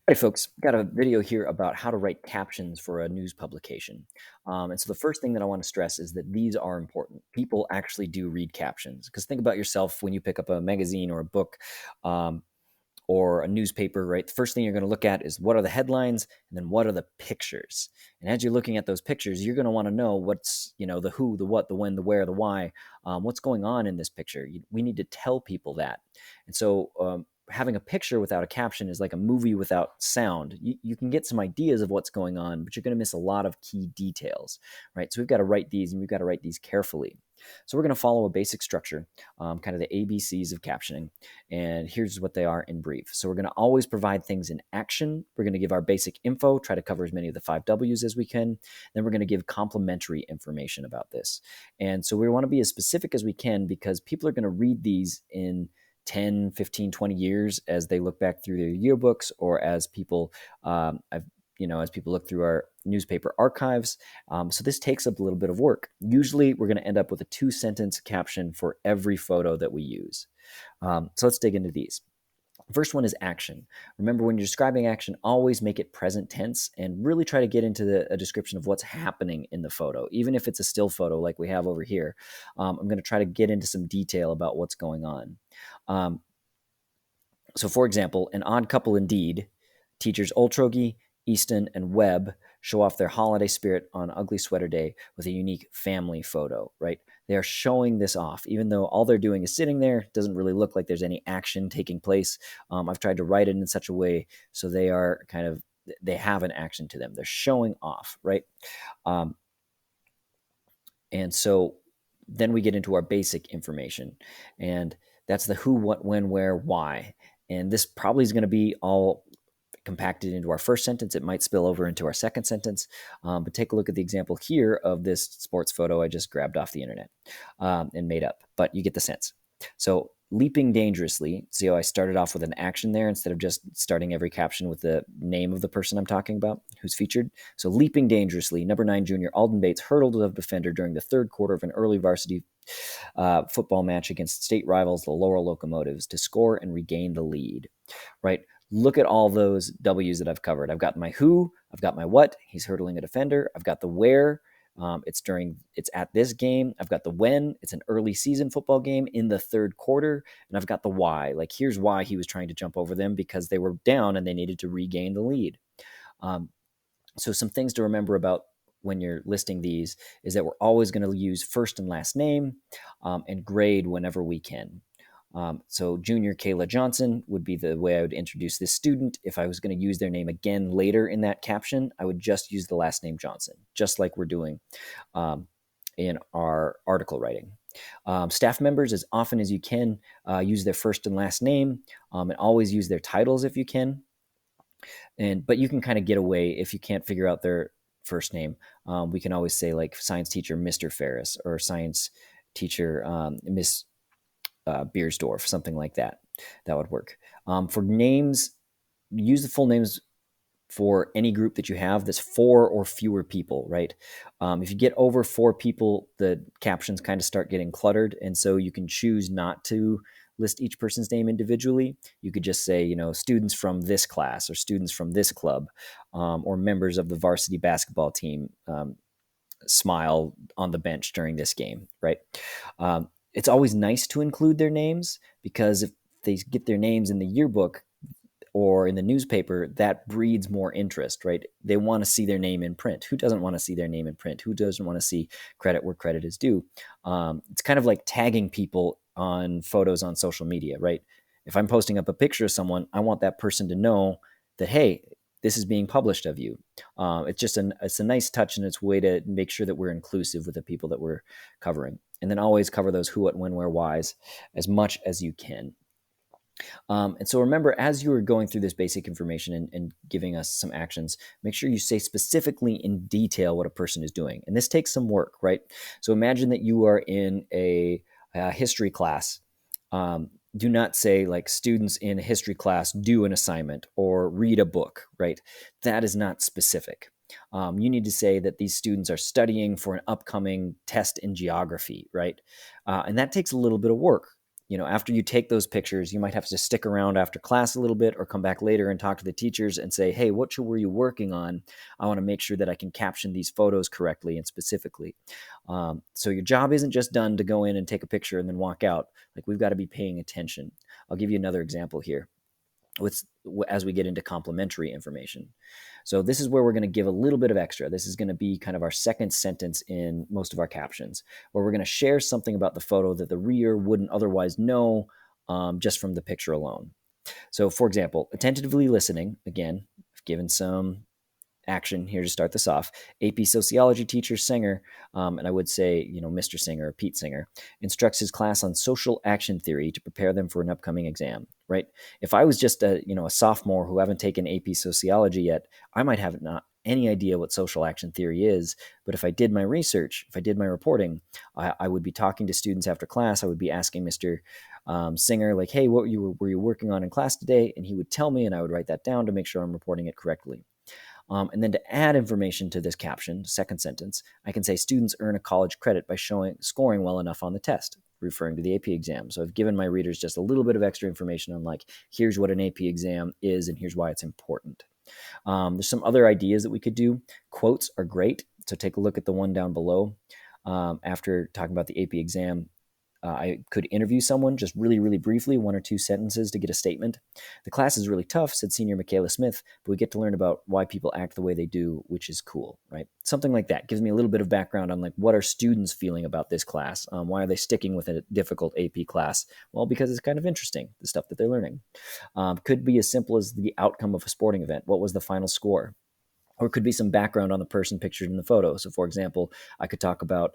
Hi, folks. Got a video here about how to write captions for a news publication. And so the first thing that I want to stress is that these are important. People actually do read captions because think about yourself when you pick up a magazine or a book um, or a newspaper, right? The first thing you're going to look at is what are the headlines and then what are the pictures. And as you're looking at those pictures, you're going to want to know what's, the who, the what, the when, the where, the why, what's going on in this picture. We need to tell people that. And so, having a picture without a caption is like a movie without sound. You can get some ideas of what's going on, but you're going to miss a lot of key details, right? So we've got to write these and we've got to write these carefully. So we're going to follow a basic structure, kind of the ABCs of captioning. And here's what they are in brief. So we're going to always provide things in action. We're going to give our basic info, try to cover as many of the 5 W's as we can. Then we're going to give complementary information about this. And so we want to be as specific as we can because people are going to read these in 10, 15, 20 years as they look back through their yearbooks or as people as people look through our newspaper archives. So this takes up a little bit of work. Usually we're going to end up with a 2-sentence caption for every photo that we use. So let's dig into these. First one is action. Remember, when you're describing action, always make it present tense and really try to get into a description of what's happening in the photo. Even if it's a still photo like we have over here, I'm going to try to get into some detail about what's going on. So, for example, an odd couple indeed. Teachers Oltrogi, Easton, and Webb show off their holiday spirit on Ugly Sweater Day with a unique family photo, right? They are showing this off, even though all they're doing is sitting there. It doesn't really look like there's any action taking place. I've tried to write it in such a way so they have an action to them. They're showing off, right? Um, and so then we get into our basic information, and that's the who, what, when, where, why. And this probably is going to be all compacted into our first sentence. It might spill over into our second sentence. But take a look at the example here of this sports photo I just grabbed off the internet and made up. But you get the sense. So leaping dangerously. See how I started off with an action there instead of just starting every caption with the name of the person I'm talking about who's featured. So leaping dangerously, number 9 junior Alden Bates hurdled a defender during the third quarter of an early varsity football match against state rivals, the Laurel Locomotives, to score and regain the lead. Right? Look at all those W's that I've covered. I've got my who, I've got my what, he's hurdling a defender, I've got the where, it's at this game, I've got the when, it's an early season football game in the third quarter, and I've got the why. Like, here's why he was trying to jump over them, because they were down and they needed to regain the lead. So some things to remember about when you're listing these is that we're always going to use first and last name and grade whenever we can. So junior Kayla Johnson would be the way I would introduce this student. If I was going to use their name again later in that caption, I would just use the last name Johnson, just like we're doing in our article writing. Staff members, as often as you can, use their first and last name, and always use their titles if you can. But you can kind of get away if you can't figure out their first name. We can always say, like, science teacher Mr. Ferris, or science teacher Miss Beersdorf, something like that. That would work. For names, use the full names for any group that you have that's 4 or fewer people, right? If you get over 4 people, the captions kind of start getting cluttered, and so you can choose not to list each person's name individually. You could just say, students from this class, or students from this club, or members of the varsity basketball team smile on the bench during this game, right? It's always nice to include their names, because if they get their names in the yearbook or in the newspaper, that breeds more interest, right? They want to see their name in print. Who doesn't want to see their name in print? Who doesn't want to see credit where credit is due? It's kind of like tagging people on photos on social media, right? If I'm posting up a picture of someone, I want that person to know that, hey, this is being published of you. It's a nice touch, and it's a way to make sure that we're inclusive with the people that we're covering. And then always cover those who, what, when, where, whys as much as you can. And so remember, as you are going through this basic information and giving us some actions, make sure you say specifically in detail what a person is doing. And this takes some work, right? So imagine that you are in a history class. Do not say, like, students in a history class do an assignment or read a book, right? That is not specific. You need to say that these students are studying for an upcoming test in geography, right? And that takes a little bit of work. after you take those pictures, you might have to stick around after class a little bit or come back later and talk to the teachers and say, hey, what were you working on? I want to make sure that I can caption these photos correctly and specifically. So your job isn't just done to go in and take a picture and then walk out. Like, we've got to be paying attention. I'll give you another example here as we get into complimentary information. So this is where we're going to give a little bit of extra. This is going to be kind of our second sentence in most of our captions, where we're going to share something about the photo that the reader wouldn't otherwise know just from the picture alone. So, for example, attentively listening, again, I've given some action here to start this off. AP Sociology teacher Singer, and I would say, Mr. Singer or Pete Singer, instructs his class on social action theory to prepare them for an upcoming exam, right? If I was just a sophomore who haven't taken AP Sociology yet, I might have not any idea what social action theory is. But if I did my research, if I did my reporting, I would be talking to students after class. I would be asking Mr. Singer, like, hey, what were you working on in class today? And he would tell me, and I would write that down to make sure I'm reporting it correctly. And then to add information to this caption, second sentence, I can say students earn a college credit by scoring well enough on the test, referring to the AP exam. So I've given my readers just a little bit of extra information on, like, here's what an AP exam is and here's why it's important. There's some other ideas that we could do. Quotes are great. So take a look at the one down below. After talking about the AP exam, I could interview someone just really, really briefly, 1 or 2 sentences to get a statement. The class is really tough, said senior Michaela Smith, but we get to learn about why people act the way they do, which is cool, right? Something like that gives me a little bit of background on, like, what are students feeling about this class? Why are they sticking with a difficult AP class? Well, because it's kind of interesting, the stuff that they're learning. Could be as simple as the outcome of a sporting event. What was the final score? Or it could be some background on the person pictured in the photo. So, for example, I could talk about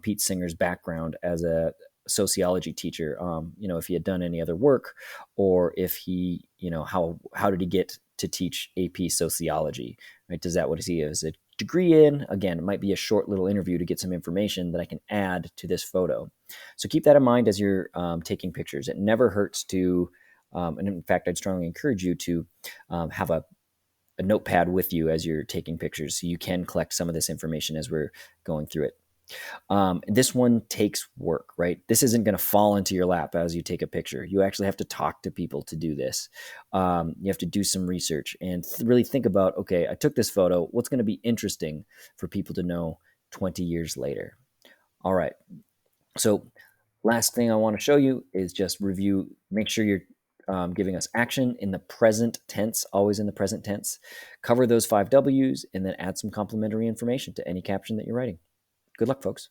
Pete Singer's background as a sociology teacher. If he had done any other work, or if he, how did he get to teach AP sociology? Right? Does that what he has a degree in? Again, it might be a short little interview to get some information that I can add to this photo. So keep that in mind as you're taking pictures. It never hurts to, and in fact, I'd strongly encourage you to have a notepad with you as you're taking pictures, so you can collect some of this information as we're going through it. This one takes work, right? This isn't going to fall into your lap as you take a picture. You actually have to talk to people to do this. You have to do some research and really think about, okay, I took this photo. What's going to be interesting for people to know 20 years later? All right. So last thing I want to show you is just review, make sure you're giving us action in the present tense, always in the present tense. Cover those 5 W's and then add some complementary information to any caption that you're writing. Good luck, folks.